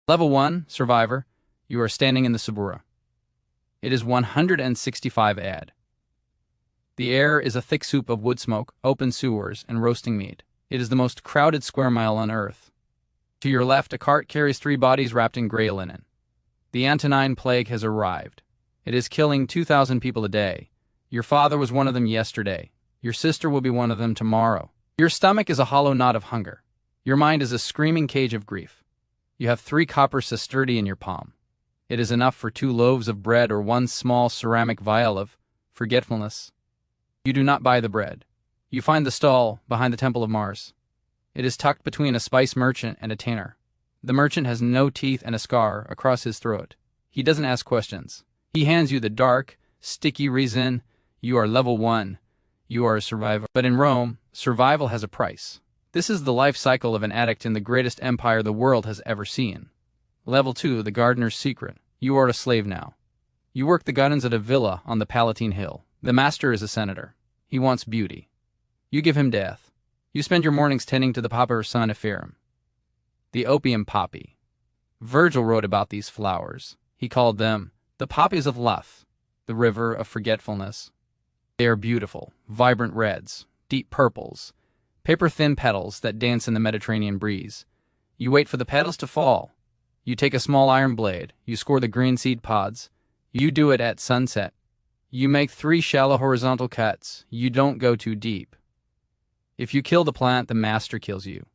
Level 1, Survivor. You are standing in the Sabura. It is 165 AD. The air is a thick soup of wood smoke, open sewers, and roasting meat. It is the most crowded square mile on Earth. To your left, a cart carries 3 bodies wrapped in gray linen. The Antonine Plague has arrived. It is killing 2,000 people a day. Your father was one of them yesterday. Your sister will be one of them tomorrow. Your stomach is a hollow knot of hunger. Your mind is a screaming cage of grief. You have 3 copper sestertii in your palm. It is enough for 2 loaves of bread or 1 small ceramic vial of forgetfulness. You do not buy the bread. You find the stall behind the Temple of Mars. It is tucked between a spice merchant and a tanner. The merchant has no teeth and a scar across his throat. He doesn't ask questions. He hands you the dark, sticky resin. You are level 1. You are a survivor. But in Rome, survival has a price. This is the life cycle of an addict in the greatest empire the world has ever seen. Level 2, the gardener's secret. You are a slave now. You work the gardens at a villa on the Palatine Hill. The master is a senator. He wants beauty. You give him death. You spend your mornings tending to the Popper Soniferum. The opium poppy. Virgil wrote about these flowers. He called them the poppies of Lethe, the river of forgetfulness. They are beautiful, vibrant reds, deep purples, paper-thin petals that dance in the Mediterranean breeze. You wait for the petals to fall. You take a small iron blade. You score the green seed pods. You do it at sunset. You make 3 shallow horizontal cuts. You don't go too deep. If you kill the plant, the master kills you.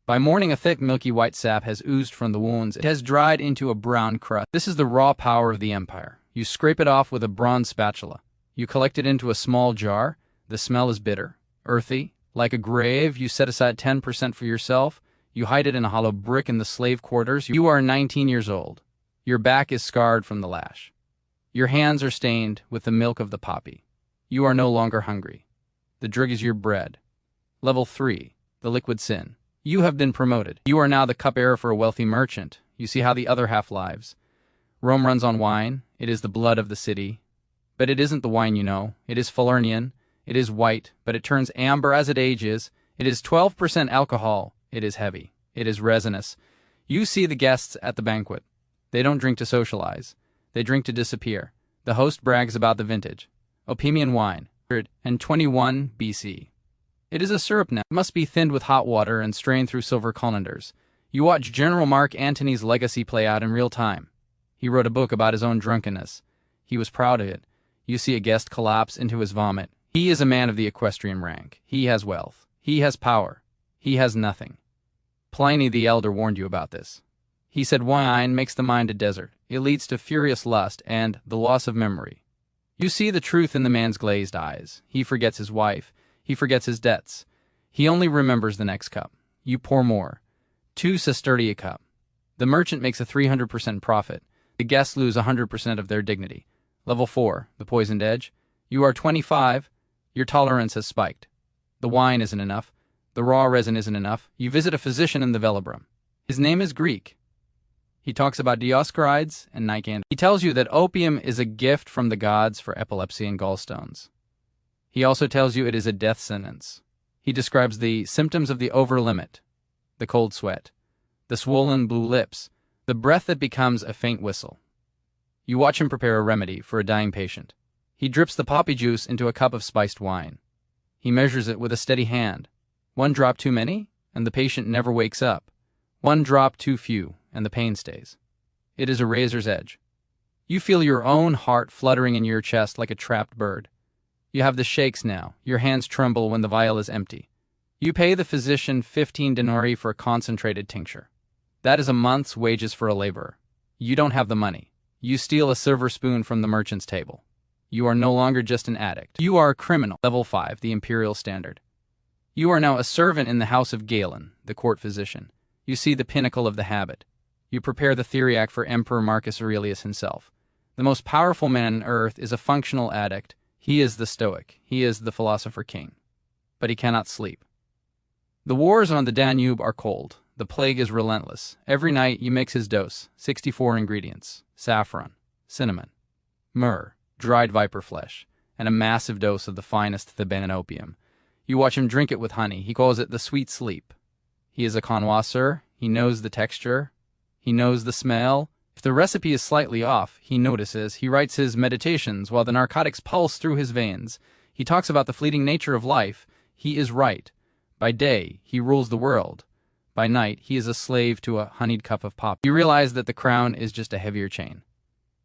By morning, a thick milky white sap has oozed from the wounds. It has dried into a brown crust. This is the raw power of the empire. You scrape it off with a bronze spatula. You collect it into a small jar. The smell is bitter, earthy, like a grave. You set aside 10% for yourself. You hide it in a hollow brick in the slave quarters. You are 19 years old. Your back is scarred from the lash. Your hands are stained with the milk of the poppy. You are no longer hungry. The drug is your bread. Level 3, the liquid sin. You have been promoted. You are now the cupbearer for a wealthy merchant. You see how the other half lives. Rome runs on wine. It is the blood of the city. But it isn't the wine you know. It is Falernian. It is white, but it turns amber as it ages. It is 12% alcohol. It is heavy. It is resinous. You see the guests at the banquet. They don't drink to socialize. They drink to disappear. The host brags about the vintage. Opimian wine, 121 BC. It is a syrup now. It must be thinned with hot water and strained through silver colanders. You watch General Mark Antony's legacy play out in real time. He wrote a book about his own drunkenness. He was proud of it. You see a guest collapse into his vomit. He is a man of the equestrian rank. He has wealth. He has power. He has nothing. Pliny the Elder warned you about this. He said wine makes the mind a desert. It leads to furious lust and the loss of memory. You see the truth in the man's glazed eyes. He forgets his wife. He forgets his debts. He only remembers the next cup. You pour more. 2 sestertii a cup. The merchant makes a 300% profit. The guests lose 100% of their dignity. Level 4, the poisoned edge. You are 25. Your tolerance has spiked. The wine isn't enough. The raw resin isn't enough. You visit a physician in the velabrum. His name is Greek. He talks about Dioscorides and Nicander. He tells you that opium is a gift from the gods for epilepsy and gallstones. He also tells you it is a death sentence. He describes the symptoms of the over-limit, the cold sweat, the swollen blue lips, the breath that becomes a faint whistle. You watch him prepare a remedy for a dying patient. He drips the poppy juice into a cup of spiced wine. He measures it with a steady hand. 1 drop too many, and the patient never wakes up. 1 drop too few, and the pain stays. It is a razor's edge. You feel your own heart fluttering in your chest like a trapped bird. You have the shakes now. Your hands tremble when the vial is empty. You pay the physician 15 denarii for a concentrated tincture. That is a month's wages for a laborer. You don't have the money. You steal a silver spoon from the merchant's table. You are no longer just an addict. You are a criminal. Level 5, the imperial standard. You are now a servant in the house of Galen, the court physician. You see the pinnacle of the habit. You prepare the theriac for Emperor Marcus Aurelius himself. The most powerful man on earth is a functional addict. He is the Stoic. He is the philosopher king. But he cannot sleep. The wars on the Danube are cold. The plague is relentless. Every night you mix his dose, 64 ingredients, saffron, cinnamon, myrrh, dried viper flesh, and a massive dose of the finest Theban opium. You watch him drink it with honey. He calls it the sweet sleep. He is a connoisseur. He knows the texture. He knows the smell. If the recipe is slightly off, he notices. He writes his meditations while the narcotics pulse through his veins. He talks about the fleeting nature of life. He is right. By day, he rules the world. By night, he is a slave to a honeyed cup of poppy. You realize that the crown is just a heavier chain.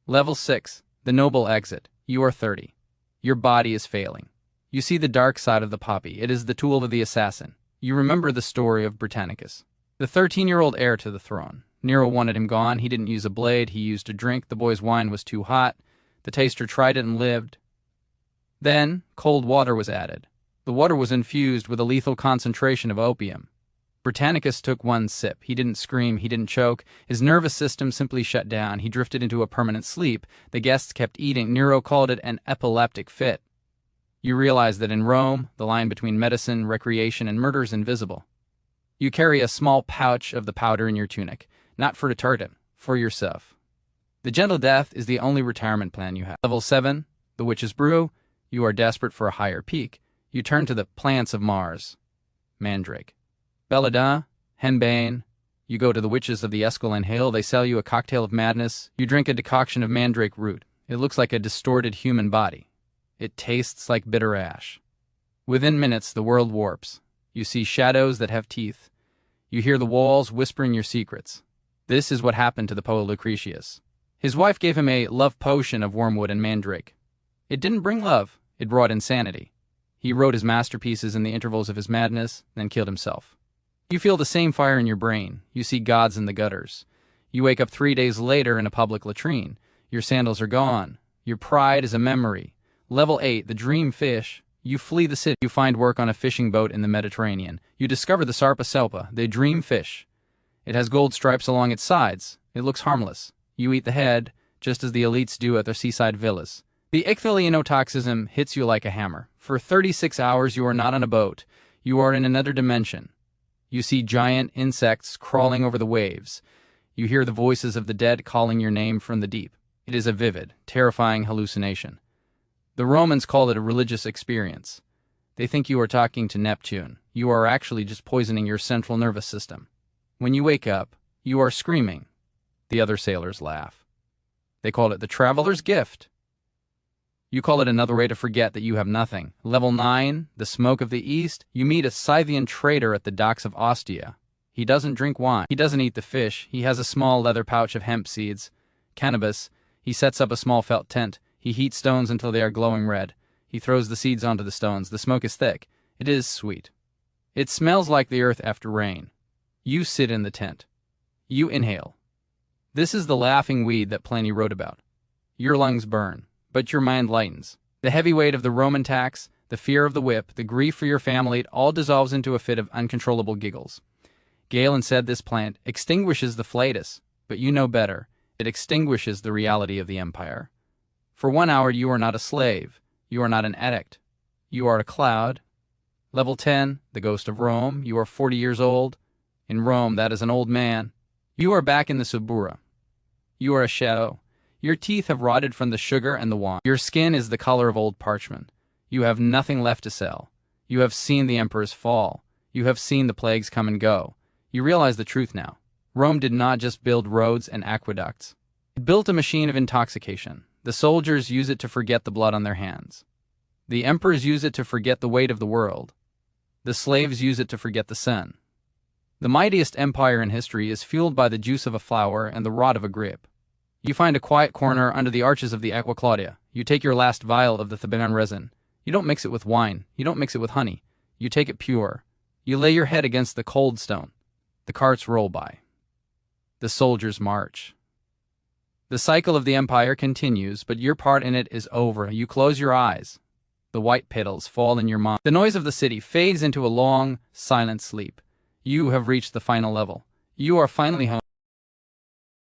Level 6. The noble exit. You are 30. Your body is failing. You see the dark side of the poppy. It is the tool of the assassin. You remember the story of Britannicus, the 13-year-old heir to the throne. Nero wanted him gone. He didn't use a blade. He used a drink. The boy's wine was too hot. The taster tried it and lived. Then, cold water was added. The water was infused with a lethal concentration of opium. Britannicus took one sip. He didn't scream. He didn't choke. His nervous system simply shut down. He drifted into a permanent sleep. The guests kept eating. Nero called it an epileptic fit. You realize that in Rome, the line between medicine, recreation, and murder is invisible. You carry a small pouch of the powder in your tunic, not for retardant, for yourself. The gentle death is the only retirement plan you have. Level 7, the witch's brew. You are desperate for a higher peak. You turn to the plants of Mars. Mandrake. Belladonna, henbane. You go to the witches of the Esquiline Hill. They sell you a cocktail of madness. You drink a decoction of mandrake root. It looks like a distorted human body. It tastes like bitter ash. Within minutes, the world warps. You see shadows that have teeth. You hear the walls whispering your secrets. This is what happened to the poet Lucretius. His wife gave him a love potion of wormwood and mandrake. It didn't bring love. It brought insanity. He wrote his masterpieces in the intervals of his madness, then killed himself. You feel the same fire in your brain. You see gods in the gutters. You wake up 3 days later in a public latrine. Your sandals are gone. Your pride is a memory. Level 8, the dream fish. You flee the city. You find work on a fishing boat in the Mediterranean. You discover the sarpa selpa, the dream fish. It has gold stripes along its sides. It looks harmless. You eat the head, just as the elites do at their seaside villas. The ichthyolinotoxism hits you like a hammer. For 36 hours you are not on a boat. You are in another dimension. You see giant insects crawling over the waves. You hear the voices of the dead calling your name from the deep. It is a vivid, terrifying hallucination. The Romans call it a religious experience. They think you are talking to Neptune. You are actually just poisoning your central nervous system. When you wake up, you are screaming. The other sailors laugh. They call it the traveler's gift. You call it another way to forget that you have nothing. Level 9, the smoke of the east. You meet a Scythian trader at the docks of Ostia. He doesn't drink wine. He doesn't eat the fish. He has a small leather pouch of hemp seeds. Cannabis. He sets up a small felt tent. He heats stones until they are glowing red. He throws the seeds onto the stones. The smoke is thick. It is sweet. It smells like the earth after rain. You sit in the tent. You inhale. This is the laughing weed that Pliny wrote about. Your lungs burn, but your mind lightens. The heavy weight of the Roman tax, the fear of the whip, the grief for your family, it all dissolves into a fit of uncontrollable giggles. Galen said this plant extinguishes the flatus, but you know better. It extinguishes the reality of the empire. For 1 hour you are not a slave. You are not an addict. You are a cloud. Level 10, the ghost of Rome. You are 40 years old. In Rome, that is an old man. You are back in the Suburra. You are a shadow. Your teeth have rotted from the sugar and the wine. Your skin is the color of old parchment. You have nothing left to sell. You have seen the emperors fall. You have seen the plagues come and go. You realize the truth now. Rome did not just build roads and aqueducts. It built a machine of intoxication. The soldiers use it to forget the blood on their hands. The emperors use it to forget the weight of the world. The slaves use it to forget the sun. The mightiest empire in history is fueled by the juice of a flower and the rot of a grape. You find a quiet corner under the arches of the Aqua Claudia. You take your last vial of the Theban resin. You don't mix it with wine. You don't mix it with honey. You take it pure. You lay your head against the cold stone. The carts roll by. The soldiers march. The cycle of the empire continues, but your part in it is over. You close your eyes. The white petals fall in your mind. The noise of the city fades into a long, silent sleep. You have reached the final level. You are finally home.